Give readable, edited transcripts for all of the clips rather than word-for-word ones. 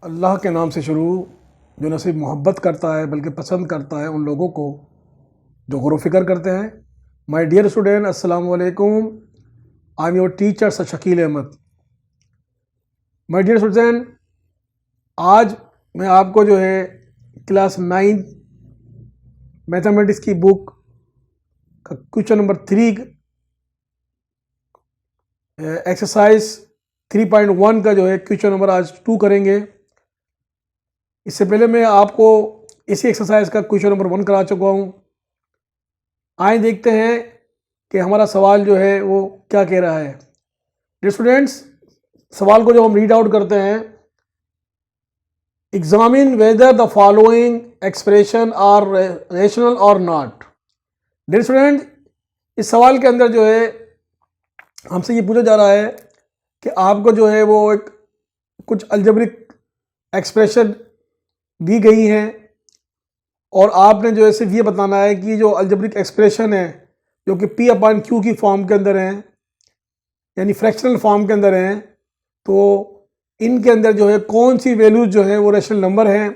अल्लाह के नाम से शुरू, जो न सिर्फ मोहब्बत करता है बल्कि पसंद करता है उन लोगों को जो गौर फ़िक्र करते हैं। माय डियर स्टूडेंट, अस्सलाम वालेकुम। I am your teacher sir Shakeel Ahmed. My dear student, आज मैं आपको जो है क्लास 9 मैथमेटिक्स की बुक का क्वेश्चन नंबर 3 एक्सरसाइज 3.1 का जो है क्वेश्चन नंबर आज 2 करेंगे। इससे पहले मैं आपको इसी एक्सरसाइज का क्वेश्चन नंबर 1 करा चुका हूँ। आइए देखते हैं कि हमारा सवाल जो है वो क्या कह रहा है। डियर स्टूडेंट्स, सवाल को जब हम रीड आउट करते हैं, examine whether the following expression are rational or not. Dear student, इस सवाल के अंदर जो है हमसे ये पूछा जा रहा है कि आपको जो है वो एक कुछ अलजेब्रिक एक्सप्रेशन दी गई हैं और आपने जो है सिर्फ ये बताना है कि जो अलजेब्रिक एक्सप्रेशन है जो कि P/Q की फॉर्म के अंदर हैं, यानी फ्रैक्शनल फॉर्म के अंदर हैं, तो इनके अंदर जो है कौन सी वैल्यूज जो है वो रेशनल नंबर हैं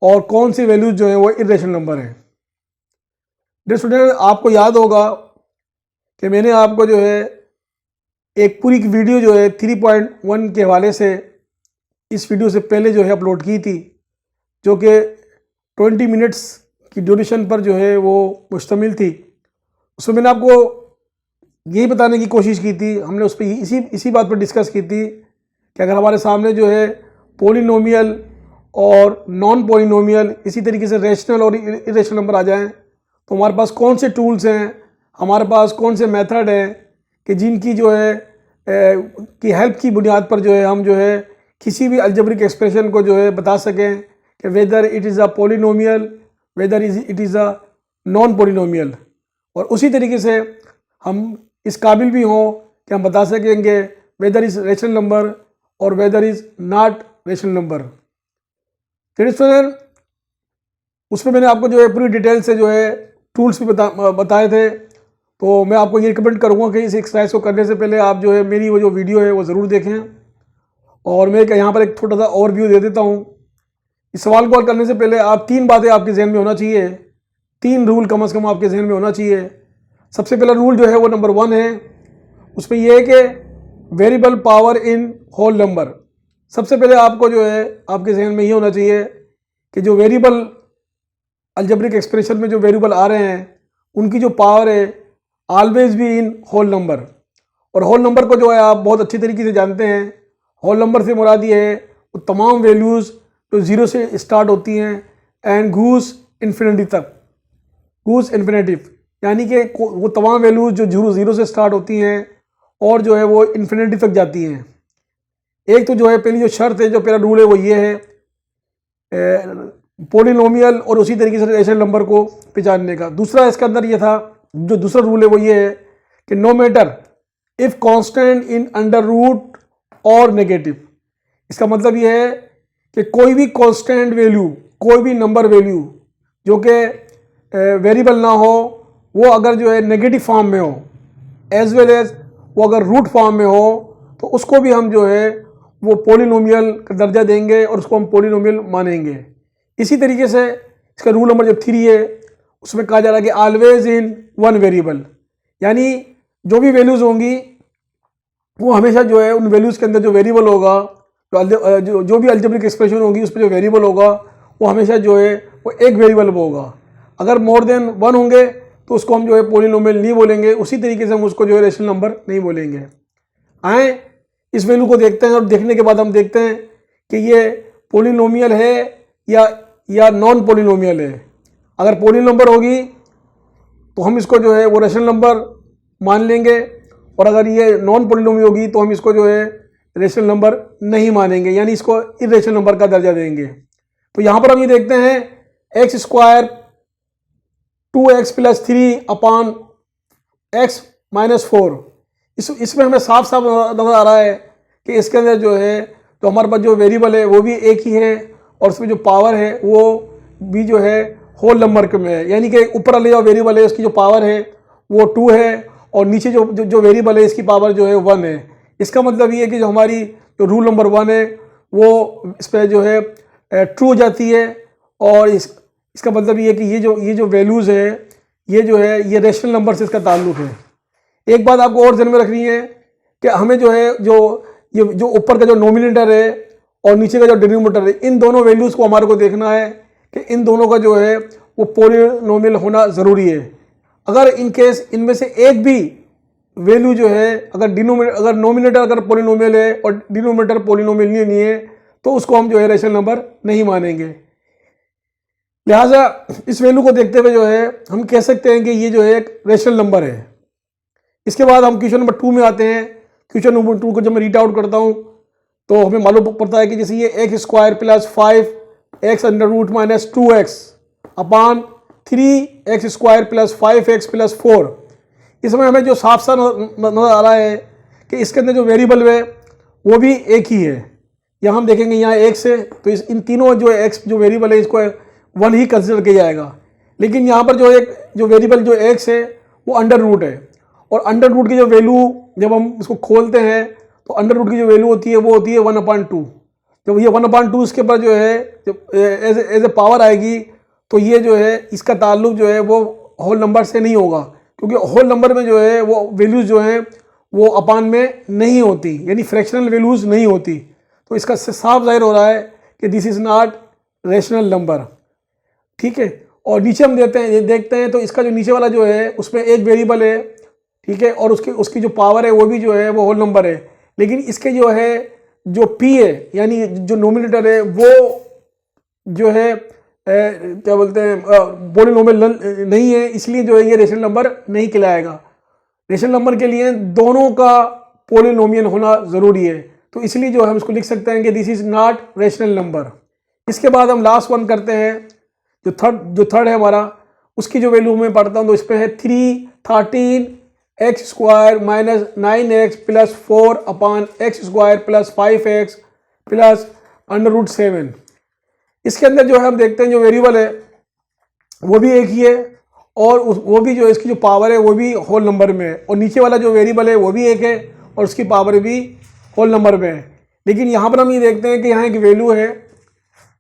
और कौन सी वैल्यूज जो है वो इरेशनल नंबर हैं। डियर स्टूडेंट, आपको याद होगा कि मैंने आपको जो है एक पूरी वीडियो जो है 3.1 के हवाले से इस वीडियो से पहले जो है अपलोड की थी, जो कि 20 मिनट्स की ड्यूरेशन पर जो है वो मुश्तमिल थी। उसमें मैंने आपको यही बताने की कोशिश की थी, हमने उस पर इसी बात पर डिस्कस की थी कि अगर हमारे सामने जो है पॉलिनोमियल और नॉन पॉलिनोमियल इसी तरीके से रेशनल और इरेशनल नंबर आ जाएं तो हमारे पास कौन से टूल्स हैं, हमारे पास कौन से मेथड हैं कि जिनकी जो है की हेल्प की बुनियाद पर जो है हम जो है किसी भी अलजेब्रिक एक्सप्रेशन को जो है बता सकें कि whether it is a polynomial, whether it is a non polynomial. और उसी तरीके से हम इस काबिल भी हों कि हम बता सकेंगे वेदर इज़ रेशनल नंबर और whether is not rational number. फिर उसमें मैंने आपको जो है पूरी डिटेल से जो है टूल्स भी बताए थे। तो मैं आपको ये रिकमेंड करूँगा कि इस एक्सरसाइज को करने से पहले आप जो है मेरी वो जो वीडियो है वो ज़रूर देखें। और मैं यहाँ पर एक छोटा सा ओवरव्यू दे देता हूँ। इस सवाल को हल करने से पहले आप 3 बातें आपके जहन में होना चाहिए, 3 रूल कम से कम आपके जहन में होना चाहिए। सबसे पहला रूल जो है वो नंबर 1 है, उसमें यह है कि variable power in whole number. सबसे पहले आपको जो है आपके जहन में ये होना चाहिए कि जो वेरिएबल अलजेब्रिक एक्सप्रेशन में जो वेरिएबल आ रहे हैं उनकी जो पावर है ऑलवेज भी इन होल नंबर। और होल नंबर को जो है आप बहुत अच्छी तरीके से जानते हैं। होल नंबर से मुराद ये है वो तमाम वैल्यूज़ जो 0 से स्टार्ट होती हैं एंड गूस इन्फिनिटी तक, गूस इन्फिनिटिव, यानी कि वो तमाम वैल्यूज़ जो 0 से स्टार्ट होती हैं और जो है वो इन्फिनिटी तक जाती हैं। एक तो जो है पहली जो शर्त है, जो पहला रूल है वो ये है पॉलिनोमियल और उसी तरीके से रेशनल नंबर को पहचानने का। दूसरा इसके अंदर ये था, जो दूसरा रूल है वो ये है कि no matter if constant in under root और नेगेटिव। इसका मतलब ये है कि कोई भी कांस्टेंट वैल्यू, कोई भी नंबर वैल्यू जो कि वेरिएबल ना हो, वो अगर जो है नेगेटिव फॉर्म में हो एज वेल एज वो अगर रूट फॉर्म में हो तो उसको भी हम जो है वो पॉलिनोमियल का दर्जा देंगे और उसको हम पॉलिनोमियल मानेंगे। इसी तरीके से इसका रूल नंबर जो 3 है उसमें कहा जा रहा है कि ऑलवेज इन वन वेरिएबल, यानी जो भी वैल्यूज़ होंगी वो हमेशा जो है उन वैल्यूज़ के अंदर जो वेरिएबल होगा, जो भी अलजेब्रिक एक्सप्रेशन होगी उस पर जो वेरिएबल होगा वो हमेशा जो है वो एक वेरिएबल होगा। अगर मोर देन 1 होंगे तो उसको हम जो है पॉलिनोमियल नहीं बोलेंगे, उसी तरीके से हम उसको जो है रेशनल नंबर नहीं बोलेंगे। आए इस वैल्यू को देखते हैं और देखने के बाद हम देखते हैं कि ये पॉलिनोमियल है या नॉन पॉलिनोमियल है। अगर पॉलिनोमियल नंबर होगी तो हम इसको जो है वो रेशनल नंबर मान लेंगे, और अगर ये नॉन पॉलिनोमियल होगी तो हम इसको जो है रेशनल नंबर नहीं मानेंगे, यानी इसको इरेशनल नंबर का दर्जा देंगे। तो यहाँ पर हम ये देखते हैं x square 2x + 3 upon x - 4। इसमें हमें साफ साफ नजर आ रहा है कि इसके अंदर जो है तो हमारे पास जो वेरिएबल है वो भी एक ही है और उसमें जो पावर है वो भी जो है होल नंबर के में है, यानी कि ऊपर वाले जो वेरिएबल है उसकी जो पावर है वो 2 है और नीचे जो वेरिएबल है इसकी पावर जो है 1 है। इसका मतलब ये है कि जो हमारी जो रूल नंबर 1 है वो इस पर जो है ट्रू हो जाती है। और इसका मतलब ये है कि ये जो वैल्यूज़ है ये जो है ये रेशनल नंबर से इसका ताल्लुक़ है। एक बात आपको और ध्यान में रखनी है कि हमें जो है ये जो ऊपर का जो नोमिनेटर है और नीचे का जो डिनोमिनेटर है, इन दोनों वैल्यूज़ को हमारे को देखना है कि इन दोनों का जो है वो पॉलिनोमियल होना ज़रूरी है। अगर इन केस इनमें से एक भी वैल्यू जो है अगर नोमिनेटर अगर पॉलिनोमियल है और डिनोमिनेटर पॉलिनोमियल नहीं है तो उसको हम जो है रेशनल नंबर नहीं मानेंगे। लिहाजा इस वैल्यू को देखते हुए जो है हम कह सकते हैं कि ये जो है एक रेशनल नंबर है। इसके बाद हम क्वेश्चन नंबर 2 में आते हैं। क्वेश्चन नंबर 2 को जब मैं रीड आउट करता हूँ तो हमें मालूम पड़ता है कि जैसे ये x square plus 5x under root minus 2x upon 3x square plus 5x plus 4। इसमें हमें जो साफ साफ नजर आ रहा है कि इसके अंदर जो वेरिएबल है वो भी एक ही है। यहाँ हम देखेंगे यहाँ x है तो इन तीनों जो x जो वेरिएबल है इसको 1 ही कंसिडर किया जाएगा। लेकिन यहाँ पर जो वेरिएबल जो x है वो अंडर रूट है और अंडर रूट की जो वैल्यू जब हम इसको खोलते हैं तो अंडर रूट की जो वैल्यू होती है वो होती है 1/2। जब ये 1/2 इसके ऊपर जो है जब एज ए पावर आएगी तो ये जो है इसका ताल्लुक जो है वो होल नंबर से नहीं होगा, क्योंकि होल नंबर में जो है वो वैल्यूज़ जो है वो अपान में नहीं होती, यानी फ्रैक्शनल वैल्यूज़ नहीं होती। तो इसका साफ जाहिर हो रहा है कि this is not rational number. ठीक है, और नीचे हम देखते हैं तो इसका जो नीचे वाला जो है उसमें एक वेरिएबल है, ठीक है, और उसकी जो पावर है वो भी जो है वो होल नंबर है। लेकिन इसके जो है जो p है यानी जो नोमिनेटर है वो जो है क्या बोलते हैं पॉलिनोमियल नहीं है, इसलिए जो है ये रेशनल नंबर नहीं कहलाएगा। रेशनल नंबर के लिए दोनों का पॉलिनोमियल होना ज़रूरी है, तो इसलिए जो हम इसको लिख सकते हैं कि this is not rational number. इसके बाद हम लास्ट वन करते हैं, जो थर्ड है हमारा, उसकी जो वैल्यू मैं पढ़ता हूँ तो इस पर है 13x square minus 9x plus 4 upon x square plus 5x plus under root 7। इसके अंदर जो है हम देखते हैं जो वेरिएबल है वो भी एक ही है और वो भी जो इसकी जो पावर है वो भी होल नंबर में है, और नीचे वाला जो वेरिएबल है वो भी एक है और उसकी पावर भी होल नंबर में है। लेकिन यहाँ पर हम ये देखते हैं कि यहाँ एक वैल्यू है,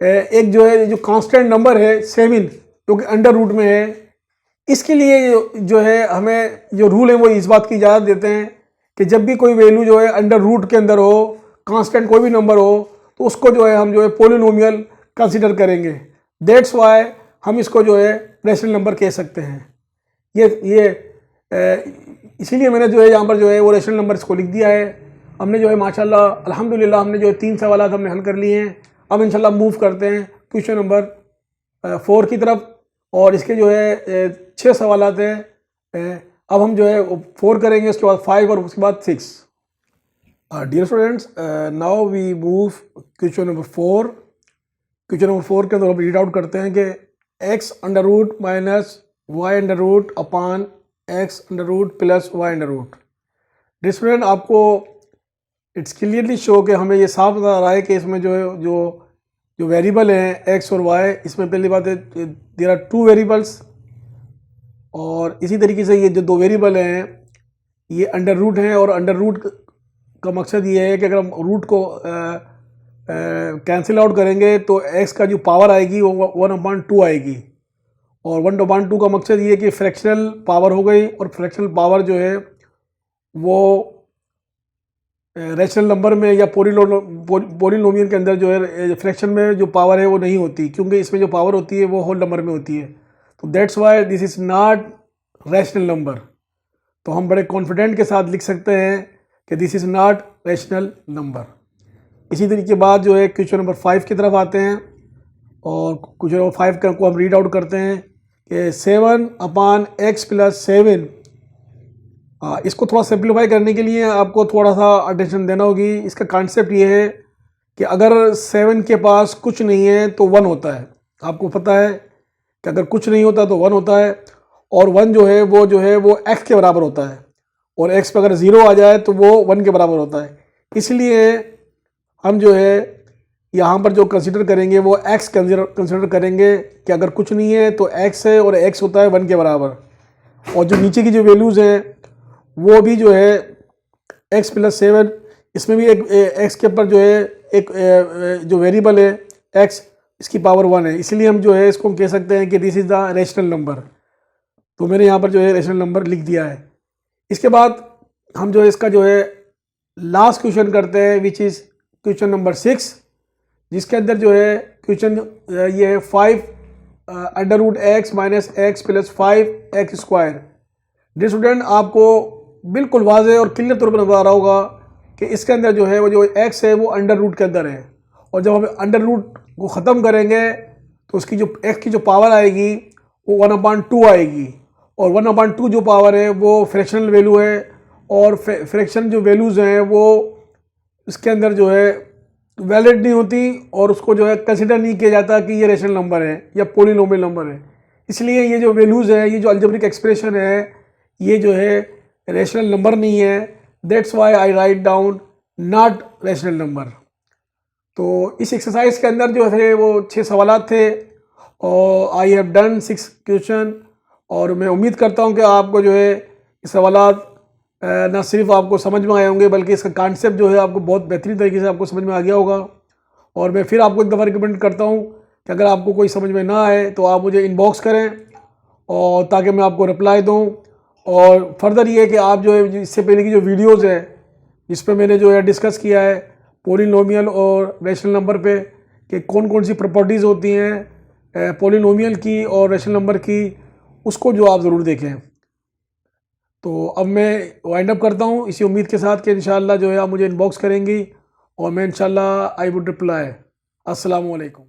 एक जो है जो कांस्टेंट नंबर है 7 जो कि अंडर रूट में है। इसके लिए जो है हमें जो रूल है वो इस बात की इजाज़त देते हैं कि जब भी कोई वैल्यू जो है अंडर रूट के अंदर हो, कांस्टेंट कोई भी नंबर हो, तो उसको जो है हम जो है पॉलिनोमियल कंसिडर करेंगे। दैट्स वाई हम इसको जो है रेशनल नंबर कह सकते हैं। ये इसीलिए मैंने जो है यहाँ पर जो है वो रेशनल नंबर इसको लिख दिया है। हमने जो है माशाल्लाह अल्हम्दुलिल्लाह हमने जो है 3 सवाल हमने हल कर लिए हैं। अब इंशाल्लाह मूव करते हैं क्वेश्चन नंबर 4 की तरफ, और इसके जो है 6 सवाल हैं। अब हम जो है 4 करेंगे, उसके बाद 5 और उसके बाद 6। Dear students, now we move question number 4। Question number 4 के अंदर हम रीड आउट करते हैं कि x under root minus Y under root upon X under root plus Y under root. Dear student, आपको इट्स क्लियरली शो कि हमें ये साफ नजर आ रहा है कि इसमें जो है जो वेरिएबल हैं x और y, इसमें पहली बात है देयर आर 2 वेरिएबल्स, और इसी तरीके से ये जो 2 वेरिएबल हैं ये अंडर रूट हैं, और अंडर रूट का मकसद ये है कि अगर हम रूट को कैंसिल आउट करेंगे तो x का जो पावर आएगी वो 1/2 आएगी, और 1/2 का मकसद ये है कि फ्रैक्शनल पावर हो गई, और फ्रैक्शनल पावर जो है वो रेशनल नंबर में या पॉलिनोमियल के अंदर जो है फ्रैक्शन में जो पावर है वो नहीं होती, क्योंकि इसमें जो पावर होती है वो होल नंबर में होती है। तो that's why this is not rational number. तो हम बड़े कॉन्फिडेंट के साथ लिख सकते हैं कि this is not rational number. इसी तरीके बाद जो है क्वेश्चन नंबर 5 की तरफ आते हैं, और क्वेश्चन नंबर 5 को हम रीड आउट करते हैं कि 7/x प्लस 7। इसको थोड़ा सिंप्लीफाई करने के लिए आपको थोड़ा सा अटेंशन देना होगी। इसका कॉन्सेप्ट ये है कि अगर 7 के पास कुछ नहीं है तो 1 होता है। आपको पता है कि अगर कुछ नहीं होता तो 1 होता है, और 1 जो है वो x के बराबर होता है, और x पर अगर 0 आ जाए तो वो 1 के बराबर होता है। इसलिए हम जो है यहाँ पर जो कंसिडर करेंगे वो x कंसिडर करेंगे कि अगर कुछ नहीं है तो x है, और x होता है 1 के बराबर, और जो नीचे की जो वैल्यूज़ हैं वो भी जो है x प्लस 7, इसमें भी एक x के ऊपर जो है एक जो वेरिएबल है x इसकी पावर 1 है, इसलिए हम जो है इसको कह सकते हैं कि this is the rational number. तो मैंने यहाँ पर जो है रेशनल नंबर लिख दिया है। इसके बाद हम जो है इसका जो है लास्ट क्वेश्चन करते हैं, विच इज़ क्वेश्चन नंबर 6, जिसके अंदर जो है क्वेश्चन ये है 5 √x minus x plus 5x²। Dear student, आपको बिल्कुल वाज़ेह और क्लियर तौर पर नजर आ रहा होगा कि इसके अंदर जो है वो जो x है वो अंडर रूट के अंदर है, और जब हम अंडर रूट को ख़त्म करेंगे तो उसकी जो x की जो पावर आएगी वो 1/2 आएगी, और 1/2 जो पावर है वो फ्रैक्शनल वैल्यू है, और फ्रैक्शन जो वैल्यूज़ हैं वो इसके अंदर जो है वैलिड नहीं होती, और उसको जो है कंसिडर नहीं किया जाता कि ये रेशनल नंबर है या पॉलिनोमियल नंबर है। इसलिए ये जो वैल्यूज़ है, ये जो अलजेब्रिक एक्सप्रेशन है, ये जो है रेशनल नंबर नहीं है। That's why I write down not rational number. तो इस एक्सरसाइज के अंदर जो थे वो 6 सवाल थे, और आई हैव डन 6 क्वेश्चन, और मैं उम्मीद करता हूँ कि आपको जो है ये सवाल ना सिर्फ आपको समझ में आए होंगे, बल्कि इसका कॉन्सेप्ट जो है आपको बहुत बेहतरीन तरीके से आपको समझ में आ गया होगा। और मैं फिर आपको एक दफ़ा रिकमेंड करता हूँ कि अगर आपको कोई समझ में ना आए तो आप मुझे इनबॉक्स करें, और ताकि मैं आपको रिप्लाई दूँ। और फर्दर ये कि आप जो है इससे पहले की जो वीडियोज़ है जिस पर मैंने जो है डिस्कस किया है पॉलिनोमियल और रेशनल नंबर पे, कि कौन कौन सी प्रॉपर्टीज़ होती हैं पॉलिनोमियल की और रेशनल नंबर की, उसको जो आप ज़रूर देखें। तो अब मैं वाइंड अप करता हूँ इसी उम्मीद के साथ कि इंशाल्लाह जो है आप मुझे इनबॉक्स करेंगी, और मैं इंशाल्लाह आई वुड रिप्लाई। अस्सलामु अलैकुम।